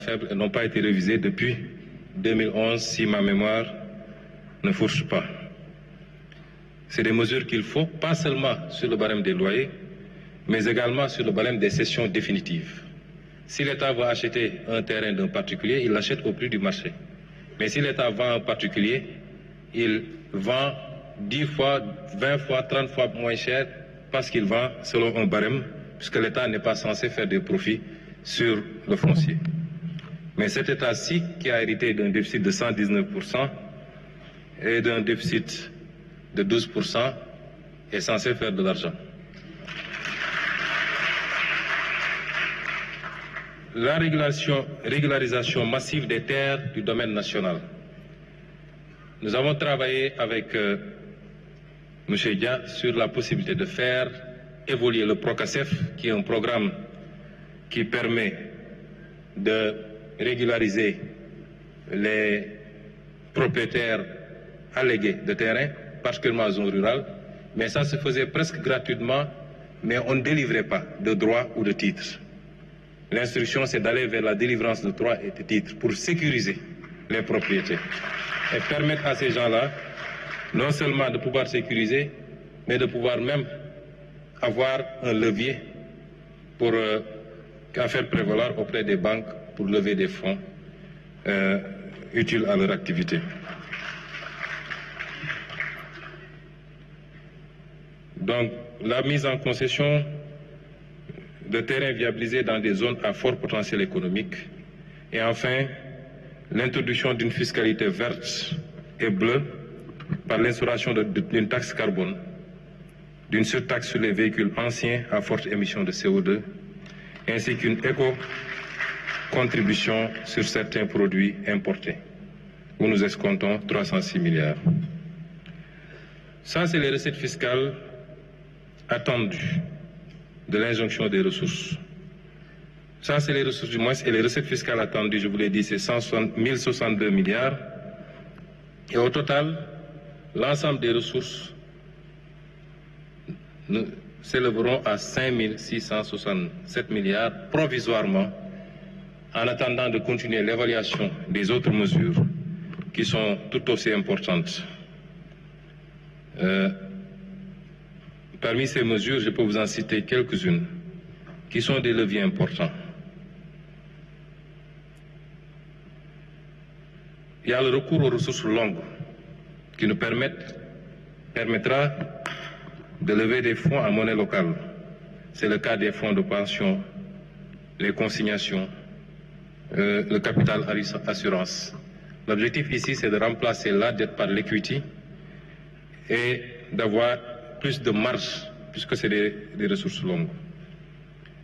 faibles et n'ont pas été révisées depuis 2011, si ma mémoire ne fourche pas. C'est des mesures qu'il faut, pas seulement sur le barème des loyers, mais également sur le barème des cessions définitives. Si l'État veut acheter un terrain d'un particulier, il l'achète au prix du marché. Mais si l'État vend un particulier, il vend 10 fois, 20 fois, 30 fois moins cher parce qu'il vend selon un barème, puisque l'État n'est pas censé faire des profits sur le foncier. Mais cet État-ci, qui a hérité d'un déficit de 119% et d'un déficit de 12%, est censé faire de l'argent. La régularisation massive des terres du domaine national. Nous avons travaillé avec M. Dia sur la possibilité de faire évoluer le PROCACEF, qui est un programme qui permet de régulariser les propriétaires allégués de terrain, particulièrement en zone rurale, mais ça se faisait presque gratuitement, mais on ne délivrait pas de droits ou de titres. L'instruction, c'est d'aller vers la délivrance de droits et de titres pour sécuriser les propriétés et permettre à ces gens-là non seulement de pouvoir sécuriser, mais de pouvoir même avoir un levier pour à faire prévaloir auprès des banques pour lever des fonds utiles à leur activité. Donc, la mise en concession de terrains viabilisés dans des zones à fort potentiel économique. Et enfin, l'introduction d'une fiscalité verte et bleue par l'instauration d'une taxe carbone, d'une surtaxe sur les véhicules anciens à forte émission de CO2, ainsi qu'une éco-contribution sur certains produits importés, où nous escomptons 306 milliards. Ça, c'est les recettes fiscales attendues de l'injonction des ressources. Ça, c'est les ressources du moins, et les recettes fiscales attendues, je vous l'ai dit, c'est 1062 milliards. Et au total, l'ensemble des ressources s'élèveront à 5667 milliards provisoirement, en attendant de continuer l'évaluation des autres mesures qui sont tout aussi importantes. Parmi ces mesures, je peux vous en citer quelques-unes qui sont des leviers importants. Il y a le recours aux ressources longues qui nous permettra de lever des fonds en monnaie locale. C'est le cas des fonds de pension, les consignations, le capital assurance. L'objectif ici, c'est de remplacer la dette par l'equity et d'avoir plus de marge, puisque c'est des ressources longues.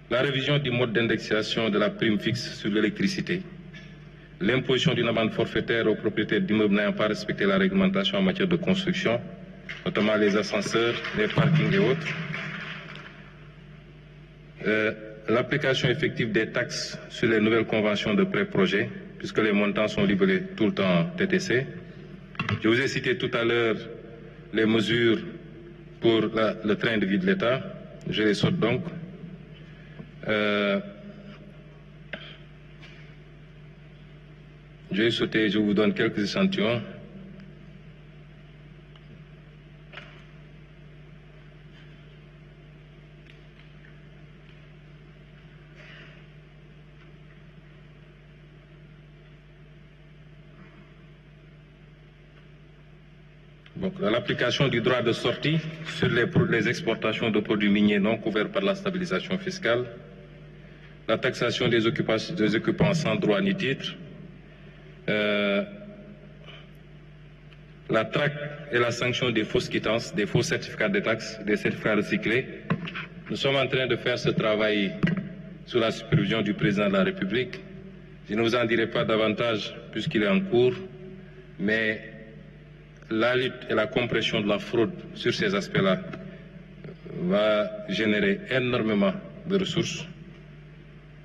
La révision du mode d'indexation de la prime fixe sur l'électricité, l'imposition d'une amende forfaitaire aux propriétaires d'immeubles n'ayant pas respecté la réglementation en matière de construction, notamment les ascenseurs, les parkings et autres, l'application effective des taxes sur les nouvelles conventions de pré-projet, puisque les montants sont libellés tout le temps en TTC. Je vous ai cité tout à l'heure les mesures pour le train de vie de l'État. Je les saute donc. Je vais sauter, je vous donne quelques échantillons. Donc, l'application du droit de sortie sur les exportations de produits miniers non couverts par la stabilisation fiscale, la taxation des occupants sans droit ni titre, la traque et la sanction des fausses quittances, des faux certificats de taxes, des certificats recyclés. Nous sommes en train de faire ce travail sous la supervision du président de la République. Je ne vous en dirai pas davantage puisqu'il est en cours, mais la lutte et la compression de la fraude sur ces aspects-là va générer énormément de ressources.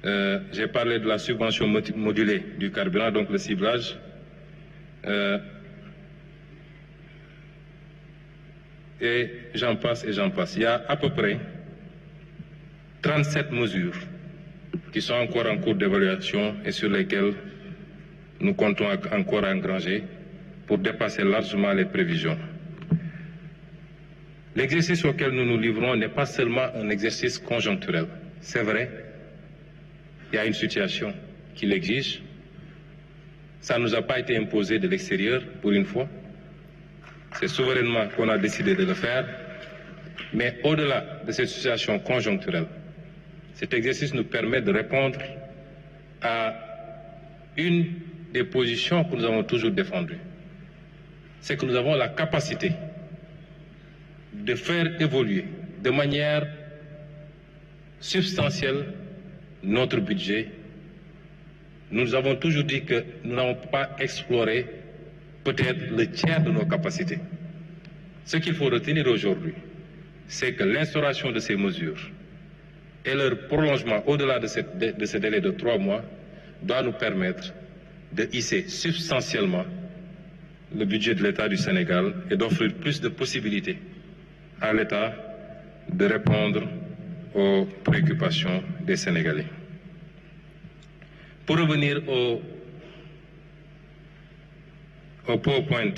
J'ai parlé de la subvention modulée du carburant, donc le ciblage. Et j'en passe et j'en passe. Il y a à peu près 37 mesures qui sont encore en cours d'évaluation et sur lesquels nous comptons encore engranger pour dépasser largement les prévisions. L'exercice auquel nous nous livrons n'est pas seulement un exercice conjoncturel. C'est vrai, il y a une situation qui l'exige. Ça ne nous a pas été imposé de l'extérieur pour une fois. C'est souverainement qu'on a décidé de le faire. Mais au-delà de cette situation conjoncturelle, cet exercice nous permet de répondre à une des positions que nous avons toujours défendues. C'est que nous avons la capacité de faire évoluer de manière substantielle notre budget. Nous avons toujours dit que nous n'avons pas exploré peut-être le tiers de nos capacités. Ce qu'il faut retenir aujourd'hui, c'est que l'instauration de ces mesures et leur prolongement au-delà de ce délai de 3 mois doit nous permettre de hisser substantiellement le budget de l'État du Sénégal et d'offrir plus de possibilités à l'État de répondre aux préoccupations des Sénégalais. Pour revenir au PowerPoint,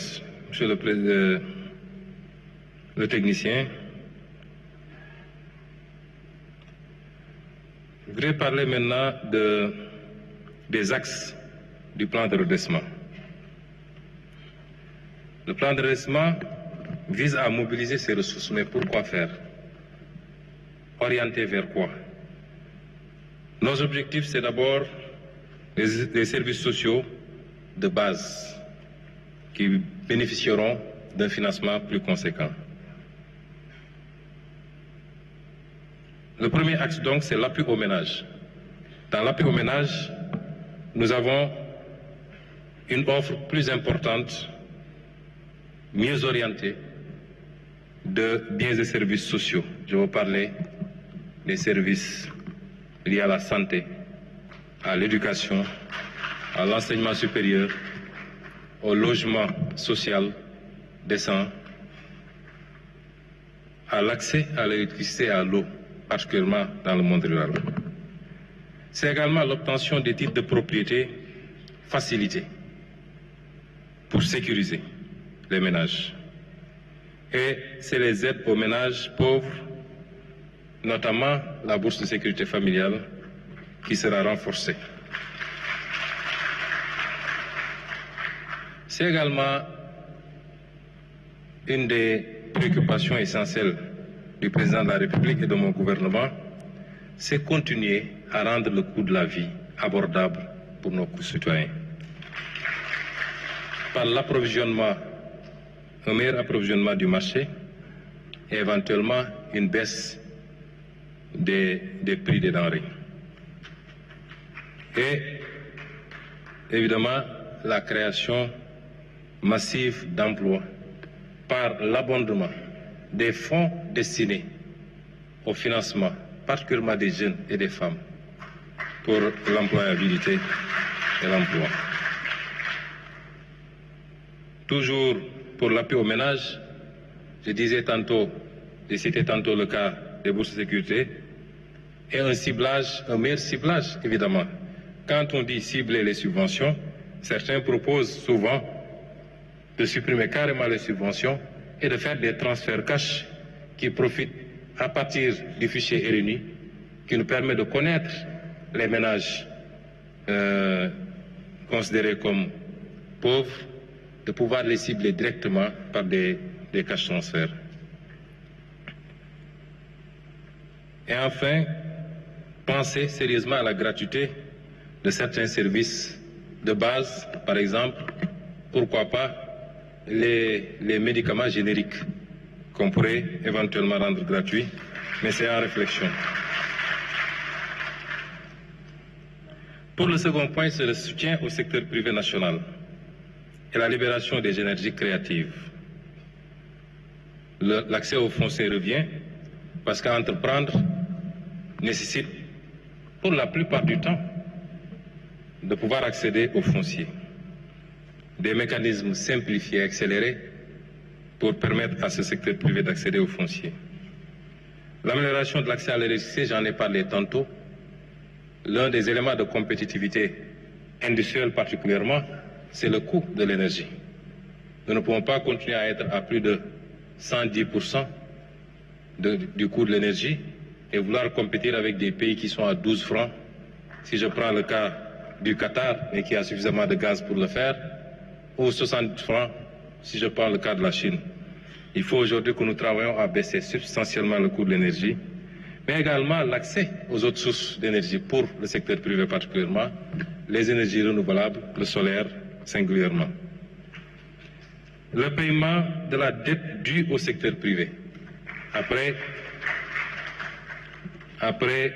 monsieur le technicien, je voudrais parler maintenant des axes du plan de redressement. Le plan de redressement vise à mobiliser ces ressources, mais pourquoi faire? Orienter vers quoi? Nos objectifs, c'est d'abord les services sociaux de base qui bénéficieront d'un financement plus conséquent. Le premier axe, donc, c'est l'appui aux ménages. Dans l'appui aux ménages, nous avons une offre plus importante, mieux orientée, de biens et services sociaux. Je vais parler des services liés à la santé, à l'éducation, à l'enseignement supérieur, au logement social décent, à l'accès à l'électricité et à l'eau, particulièrement dans le monde rural. C'est également l'obtention des titres de propriété facilités pour sécuriser les ménages. Et c'est les aides aux ménages pauvres, notamment la bourse de sécurité familiale, qui sera renforcée. C'est également une des préoccupations essentielles du président de la République et de mon gouvernement, c'est continuer à rendre le coût de la vie abordable pour nos concitoyens. Par l'approvisionnement, un meilleur approvisionnement du marché et éventuellement une baisse des prix des denrées. Et évidemment la création massive d'emplois par l'abondement des fonds destinés au financement, particulièrement des jeunes et des femmes, pour l'employabilité et l'emploi. Toujours pour l'appui aux ménages, je disais tantôt, j'ai cité tantôt le cas des bourses de sécurité, et un ciblage, un meilleur ciblage évidemment. Quand on dit cibler les subventions, certains proposent souvent de supprimer carrément les subventions et de faire des transferts cash qui profitent à partir du fichier RNU, qui nous permet de connaître les ménages considérés comme pauvres, de pouvoir les cibler directement par des cash transferts. Et enfin, penser sérieusement à la gratuité de certains services de base, par exemple, pourquoi pas les médicaments génériques qu'on pourrait éventuellement rendre gratuits, mais c'est en réflexion. Pour le second point, c'est le soutien au secteur privé national et la libération des énergies créatives. L'accès au foncier revient parce qu'entreprendre nécessite, pour la plupart du temps, de pouvoir accéder au foncier. Des mécanismes simplifiés et accélérés pour permettre à ce secteur privé d'accéder au foncier. L'amélioration de l'accès à l'électricité, j'en ai parlé tantôt, l'un des éléments de compétitivité industrielle particulièrement, c'est le coût de l'énergie. Nous ne pouvons pas continuer à être à plus de 110% du coût de l'énergie et vouloir compétir avec des pays qui sont à 12 francs. Si je prends le cas du Qatar, mais qui a suffisamment de gaz pour le faire, ou 60 francs si je prends le cas de la Chine. Il faut aujourd'hui que nous travaillions à baisser substantiellement le coût de l'énergie, mais également l'accès aux autres sources d'énergie pour le secteur privé particulièrement, les énergies renouvelables, le solaire singulièrement. Le paiement de la dette due au secteur privé. Après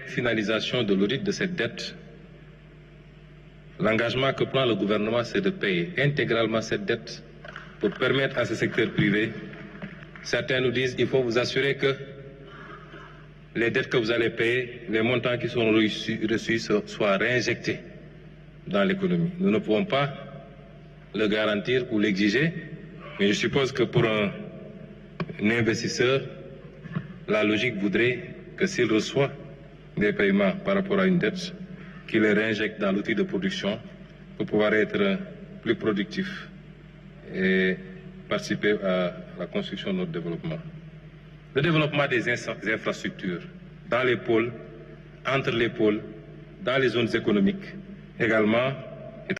finalisation de l'audit de cette dette, l'engagement que prend le gouvernement, c'est de payer intégralement cette dette pour permettre à ce secteur privé. Certains nous disent qu'il faut vous assurer que les dettes que vous allez payer, les montants qui sont reçus soient réinjectés dans l'économie. Nous ne pouvons pas le garantir ou l'exiger, mais je suppose que pour un investisseur, la logique voudrait que s'il reçoit des paiements par rapport à une dette, qu'il les réinjecte dans l'outil de production pour pouvoir être plus productif et participer à la construction de notre développement. Le développement des infrastructures dans les pôles, entre les pôles, dans les zones économiques, également